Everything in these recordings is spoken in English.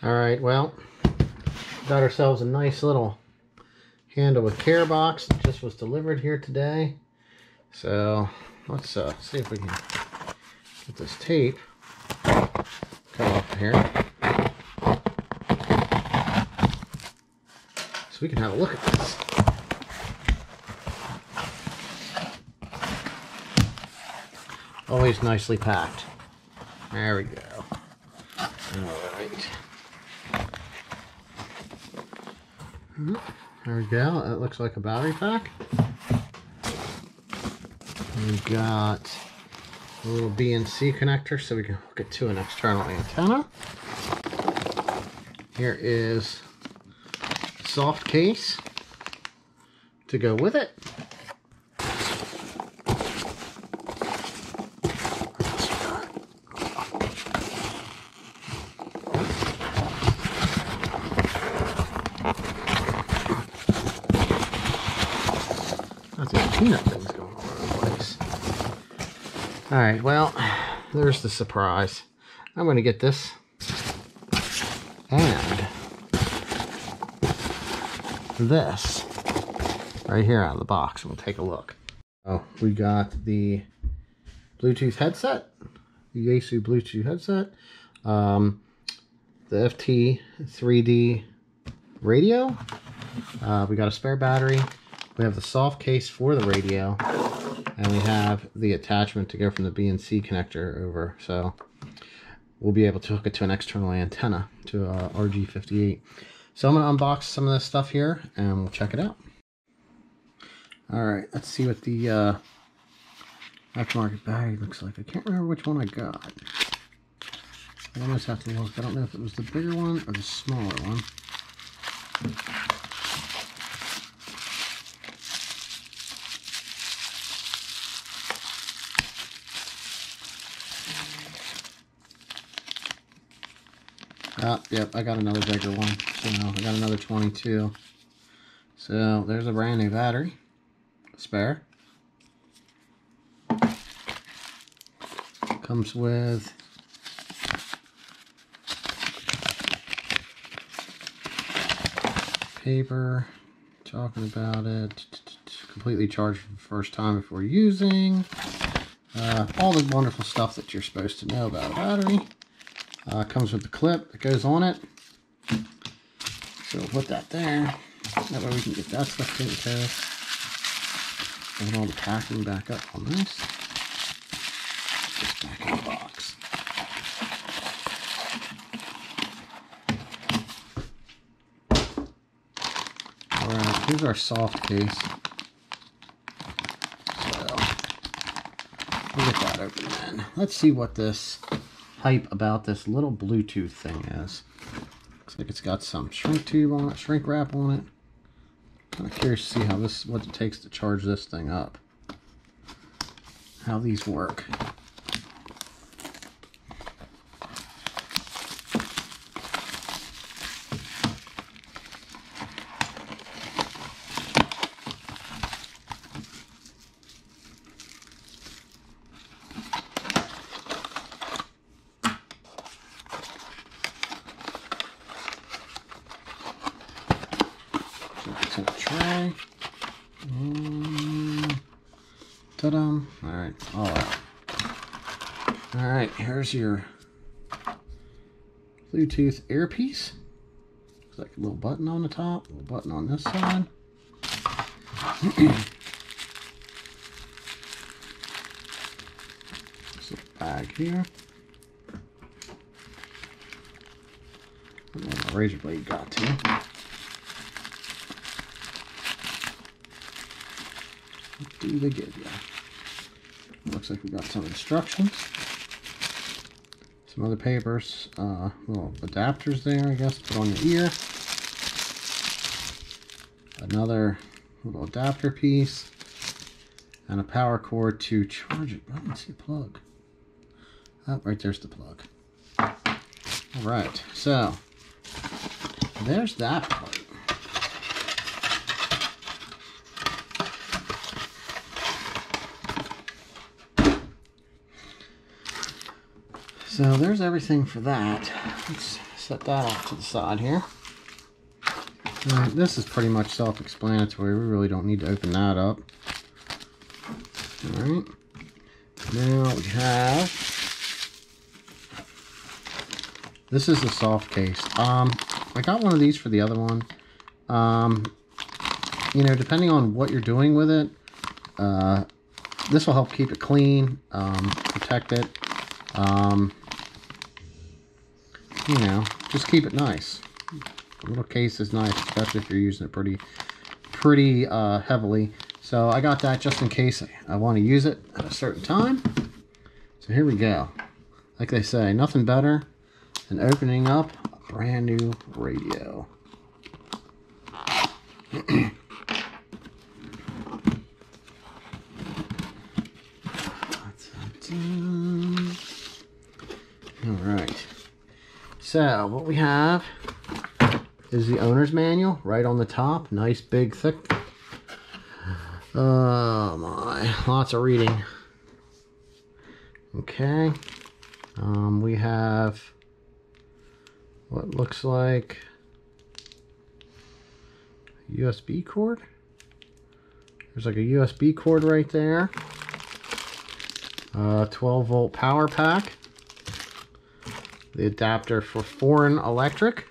Alright, well, got ourselves a nice little handle with care box that just was delivered here today. So let's see if we can get this tape cut off here so we can have a look at this. Always nicely packed. There we go. Alright. There we go. It looks like a battery pack. We've got a little B and C connector so we can hook it to an external antenna. Here is a soft case to go with it. Peanut things going all over the place. Alright, well, there's the surprise. I'm going to get this and this right here out of the box. We'll take a look. Oh, we got the Bluetooth headset, the YEASUE Bluetooth headset, the ft3dr radio. We got a spare battery. We have the soft case for the radio, and we have the attachment to go from the B and C connector over. So we'll be able to hook it to an external antenna, to a RG58. So I'm going to unbox some of this stuff here, and we'll check it out. Alright, let's see what the aftermarket battery looks like. I can't remember which one I got. I almost have to look. I don't know if it was the bigger one or the smaller one. Yep, I got another bigger one. So I got another 22. So there's a brand new battery, spare. Comes with paper talking about it. Completely charged for the first time before using. All the wonderful stuff that you're supposed to know about a battery. Comes with the clip that goes on it. So we'll put that there. That way we can get that stuff taken care of. Put all the packing back up on this. Just back in the box. Alright, here's our soft case. So we'll get that open then. Let's see what this hype about this little Bluetooth thing is. Looks like it's got some shrink tube on it, shrink wrap on it. Kind of curious to see how what it takes to charge this thing up. How these work. In a tray. Ta-da! Alright, all out. Alright, here's your Bluetooth earpiece. Looks like a little button on the top, a little button on this side. This little bag here. I don't know what my razor blade got to. What do they give you? Looks like we got some instructions. Some other papers. Little adapters there, I guess, to put on your ear. Another little adapter piece. And a power cord to charge it. I don't see a plug. Oh, right there's the plug. Alright, so there's that part. So there's everything for that. Let's set that off to the side here. Alright, this is pretty much self-explanatory. We really don't need to open that up. Alright. Now we have... This is the soft case. I got one of these for the other one. You know, depending on what you're doing with it, this will help keep it clean, protect it. You know, just keep it nice. The little case is nice, especially if you're using it pretty heavily. So I got that just in case I want to use it at a certain time. So here we go. Like they say, nothing better than opening up a brand new radio. Alright. So what we have is the owner's manual right on the top. Nice, big, thick. Oh my, lots of reading. Okay. We have what looks like a USB cord. There's like a USB cord right there. 12-volt power pack. The adapter for foreign electric.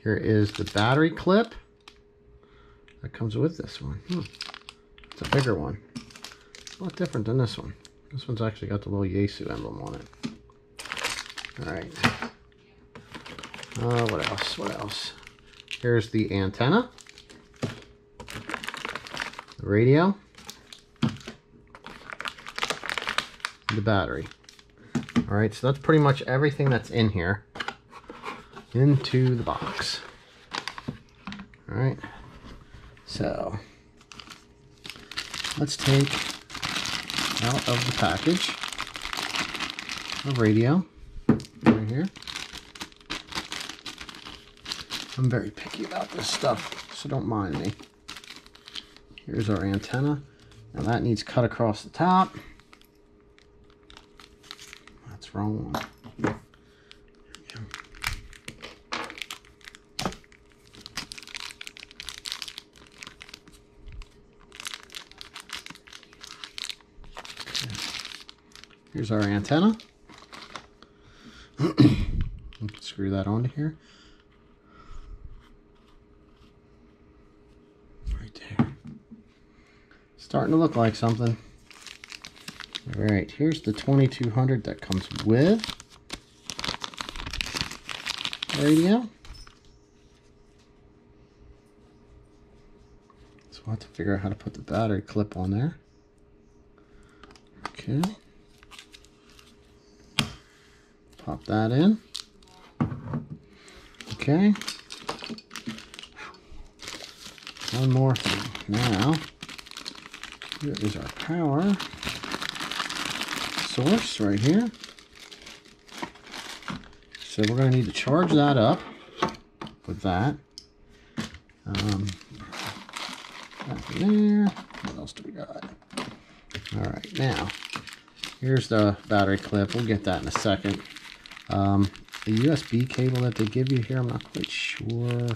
Here is the battery clip that comes with this one. It's a bigger one. It's a lot different than this one. This one's actually got the little YEASUE emblem on it. Alright. What else? What else? Here's the antenna. The radio. The battery. Alright, so that's pretty much everything that's in here. Into the box. Alright. So, let's take out of the package a radio right here. I'm very picky about this stuff, so don't mind me. Here's our antenna. Now that needs cut across the top. That's the wrong one. Here's our antenna. Screw that onto here. Right there. Starting to look like something. Alright, here's the 2200 that comes with the radio. So we'll have to figure out how to put the battery clip on there. Okay. Pop that in. Okay. One more thing. Now, here is our power source right here. So we're going to need to charge that up with that. That there. What else do we got? Alright, now, here's the battery clip. We'll get that in a second. The USB cable that they give you here, I'm not quite sure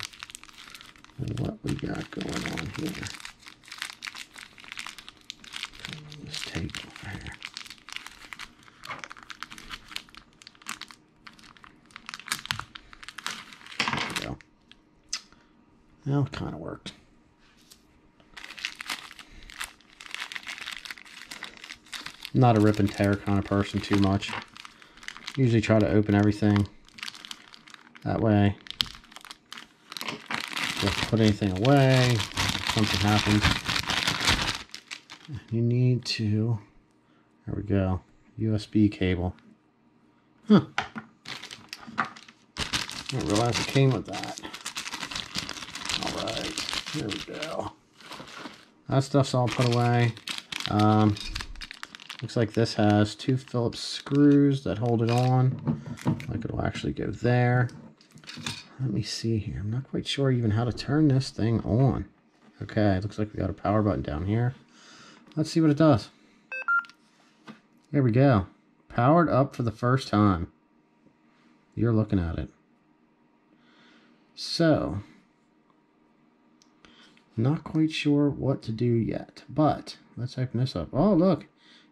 what we got going on here. This tape over here. There we go. Well, it kind of worked. I'm not a rip and tear kind of person too much. Usually try to open everything. That way, you don't put anything away. If something happens, you need to. There we go. USB cable. Huh. I didn't realize it came with that. Alright. Here we go. That stuff's all put away. Looks like this has 2 Phillips screws that hold it on. Like it'll actually go there. Let me see here. I'm not quite sure even how to turn this thing on. Okay, it looks like we got a power button down here. Let's see what it does. There we go. Powered up for the first time. You're looking at it. So, not quite sure what to do yet, but let's open this up. Oh, look. You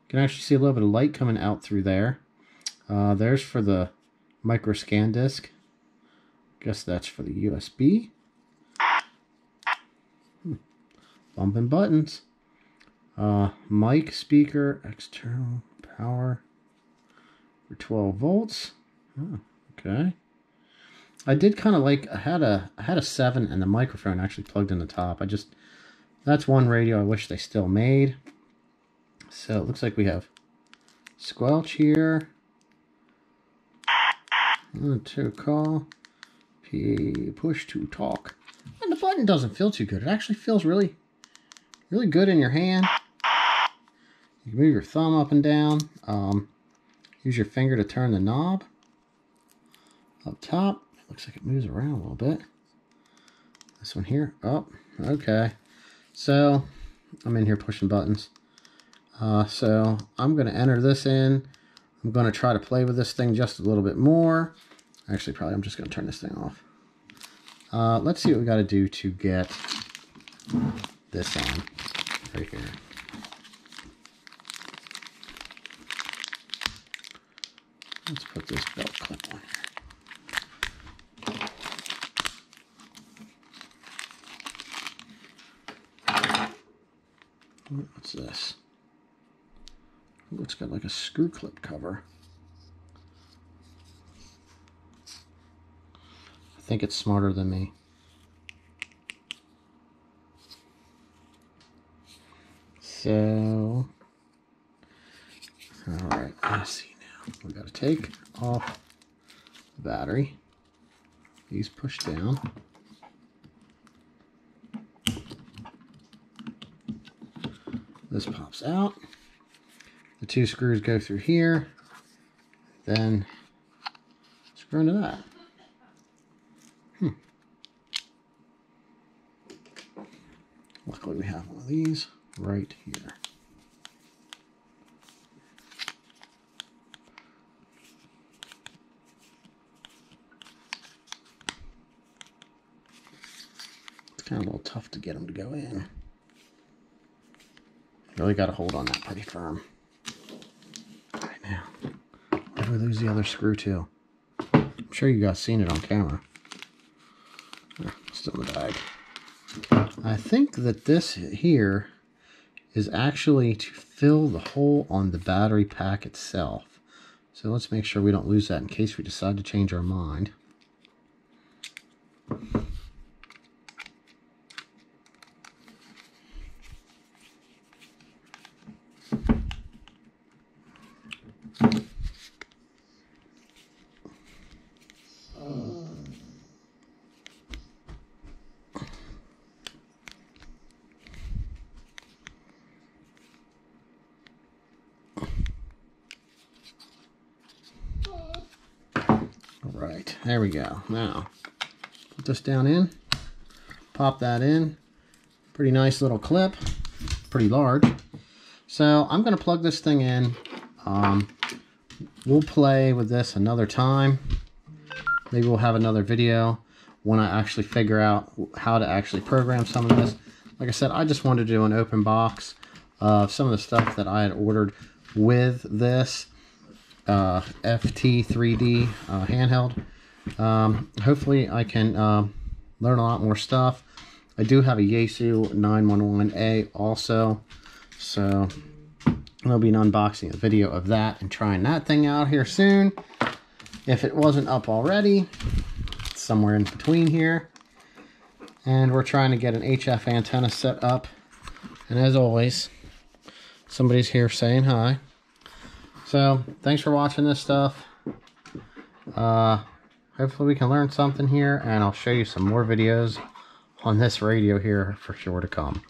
can actually see a little bit of light coming out through there. There's for the micro scan disc. Guess that's for the USB. Bumping buttons. Mic, speaker, external power for 12 volts. Oh, okay. I did kind of like, I had a 7 and the microphone actually plugged in the top. That's one radio I wish they still made. So it looks like we have squelch here. To call. P push to talk. And the button doesn't feel too good. It actually feels really good in your hand. You can move your thumb up and down. Use your finger to turn the knob. Up top. Looks like it moves around a little bit. This one here. Oh, okay. So, I'm in here pushing buttons. So, I'm going to enter this in. I'm going to try to play with this thing just a little bit more. Actually, probably I'm just going to turn this thing off. Let's see what we got to do to get this on right here. Let's put this belt clip on here. What's this? Oh, it's got like a screw clip cover. I think it's smarter than me. So, alright, I see now. We got to take off the battery. These push down. This pops out. The 2 screws go through here. Then screw into that. Luckily we have one of these right here. It's kind of a little tough to get them to go in. Really got to hold on that pretty firm. Right now. Where do we lose the other screw to? I'm sure you guys seen it on camera. Oh, still in the bag. I think that this here is actually to fill the hole on the battery pack itself. So let's make sure we don't lose that in case we decide to change our mind. Right, there we go. Now, put this down in, pop that in. Pretty nice little clip, pretty large. So I'm going to plug this thing in. We'll play with this another time. Maybe we'll have another video when I actually figure out how to actually program some of this. Like I said, I just wanted to do an open box of some of the stuff that I had ordered with this ft3d handheld. Hopefully I can learn a lot more stuff. I do have a YEASUE 911A also, so there'll be an unboxing video of that and trying that thing out here soon. If it wasn't up already, it's somewhere in between here. And we're trying to get an HF antenna set up. And as always, somebody's here saying hi. So, thanks for watching this stuff. Hopefully we can learn something here, and I'll show you some more videos on this radio here for sure to come.